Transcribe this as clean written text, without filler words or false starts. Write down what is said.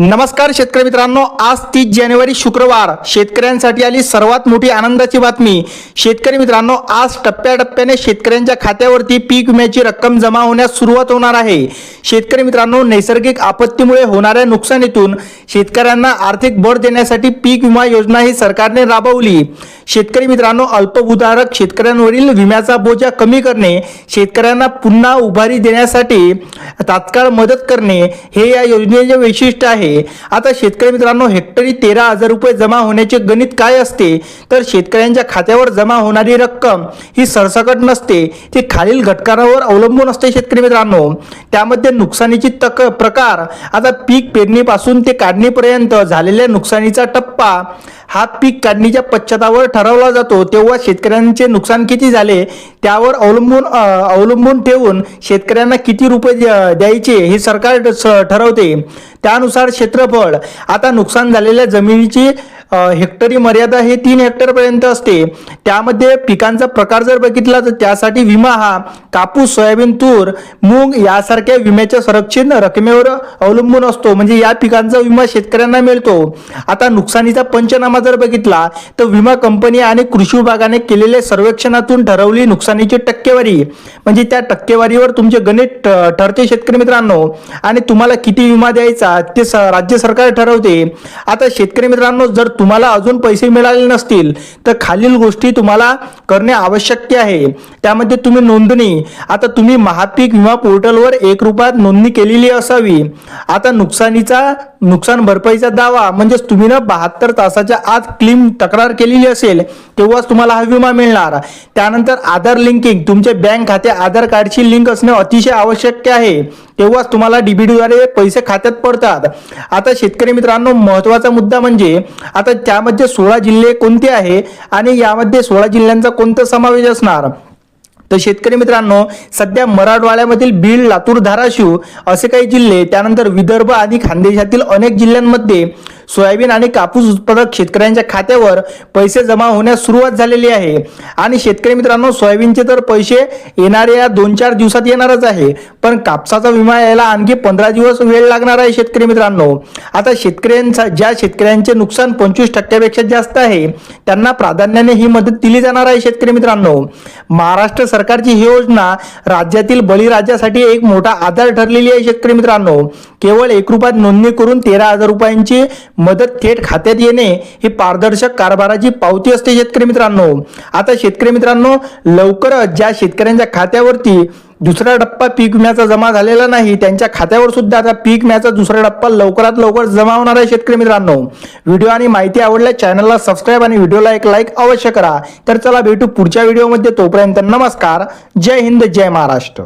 नमस्कार शेतकरी मित्रांनो, आज 30 जानेवारी शुक्रवार शेतकऱ्यांसाठी आली सर्वात मोठी आनंदाची बातमी। शेतकरी मित्रांनो, आज टप्प्याटप्प्याने शेतकऱ्यांच्या खात्यावरती पीक विम्याची रक्कम जमा होण्यास सुरुवात होणार आहे। शेतकरी मित्रांनो, नैसर्गिक आपत्तीमुळे होणाऱ्या नुकसानीतून शेतकऱ्यांना आर्थिक बळ देण्यासाठी पीक विमा योजना ही सरकारने राबवली। शेतकरी मित्रांनो, अल्पभूधारक शेतकऱ्यांवरील विम्याचा बोजा कमी करणे, शेतकऱ्यांना पुन्हा उभारी देण्यासाठी तात्काळ मदत करणे हे या योजनेचे वैशिष्ट्य आहे। आता शेतकरी मित्रांनो, हेक्टरी 13,000 रुपये जमा होण्याचे गणित काय असते तर शेतकऱ्यांच्या खात्यावर जमा होणारी रक्कम ही सरसकट नसते, ती खालील घटकांवर अवलंबून असते। शेतकरी मित्रांनो, त्यामध्ये नुकसानीची प्रकार, आता पीक पेरणीपासून ते काढणीपर्यंत झालेल्या नुकसानीचा टप्पा हा पीक काढणीच्या पश्चातावर ठरवला जातो। तेव्हा शेतकऱ्यांचे नुकसान किती झाले त्यावर अवलंबून ठेवून शेतकऱ्यांना किती रुपये द्यायचे हे सरकार ठरवते। त्यानुसार क्षेत्रफळ, आता नुकसान झालेल्या जमिनीची हेक्टरी मर्यादा हे 3 हेक्टरपर्यंत असते। त्यामध्ये पिकांचा प्रकार जर बघितला तर त्यासाठी विमा हा कापूस, सोयाबीन, तूर, मूग यासारख्या विम्याच्या संरक्षण रकमेवर अवलंबून असतो, म्हणजे या पिकांचा विमा शेतकऱ्यांना मिळतो। आता नुकसानीचा पंचनामा जर बघितला तर विमा कंपनी आणि कृषी विभागाने केलेल्या सर्वेक्षणातून ठरवली नुकसानीची टक्केवारी, म्हणजे त्या टक्केवारीवर तुमचे गणित ठरते शेतकरी मित्रांनो, आणि तुम्हाला किती विमा द्यायचा ते राज्य सरकार ठरवते। आता शेतकरी मित्रांनो, जर तुम्हाला अजून पैसे मिळाले नसतील तर खालील गोष्टी तुम्हाला करणे आवश्यक आहे। त्यामध्ये तुम्ही नोंदणी, आता तुम्ही महापीक विमा पोर्टलवर 1 रुपयात नोंदणी केलेली असावी। आता नुकसान भरपाईचा दावा, म्हणजे तुम्ही 72 तासाच्या आत क्लेम तक्रार केलेली असेल तेव्हाच तुम्हाला हा विमा मिळणार। त्यानंतर आधार लिंकिंग, तुमचे बँक खाते आधार कार्डशी लिंक असणे अतिशय आवश्यक आहे, तेव्हाच तुम्हाला डीबीटीद्वारे पैसे खात्यात पडतात। आता शेतकरी मित्रांनो, महत्त्वाचा मुद्दा म्हणजे आता त्यामध्ये 16 जिल्हे कोणते आहे आणि यामध्ये 16 जिल्ह्यांचा कोणता समावेश असणार तर शेतकरी मित्रांनो, सध्या मराठवाड्यामधील बीड, लातूर, धाराशिव असे काही जिल्हे, त्यानंतर विदर्भ आणि खानदेशातील अनेक जिल्ह्यांमध्ये सोयाबीन आणि कापूस उत्पादक शेतकऱ्यांच्या खात्यावर पैसे जमा होण्यास सुरुवात झालेली आहे। आणि शेतकरी मित्रांनो, सोयाबीनचे तर पैसे येणाऱ्या 2-4 दिवसात येणारच आहे, पण कापसाचा विमा यायला आणखी 15 दिवस वेळ लागणार आहे शेतकरी मित्रांनो। आता ज्या शेतकऱ्यांचे नुकसान 25% जास्त आहे त्यांना प्राधान्याने ही मदत दिली जाणार आहे। शेतकरी मित्रांनो, महाराष्ट्र सरकारची ही योजना राज्यातील बळीराजासाठी एक मोठा आधार ठरलेली आहे। शेतकरी मित्रांनो, केवळ 1 रुपयात नोंदणी करून 13,000 रुपयांची मदत थेट खात्यात येणे ही पारदर्शक कारभाराची पावती असते। शेतकरी मित्रांनो, आता शेतकरी मित्रांनो, लवकरच ज्या शेतकऱ्यांच्या खात्यावरती दुसरा टप्पा पीक विम्याचा जमा झालेला नाही त्यांच्या खात्यावर सुद्धा आता पीक विम्याचा दुसरा टप्पा लवकरात लवकर जमा होणार आहे। शेतकरी मित्रांनो, व्हिडिओ आणि माहिती आवडल्यास चॅनलला सबस्क्राईब आणि व्हिडिओला एक लाईक अवश्य करा। तर चला भेटू पुढच्या व्हिडिओमध्ये, तोपर्यंत नमस्कार, जय हिंद, जय महाराष्ट्र।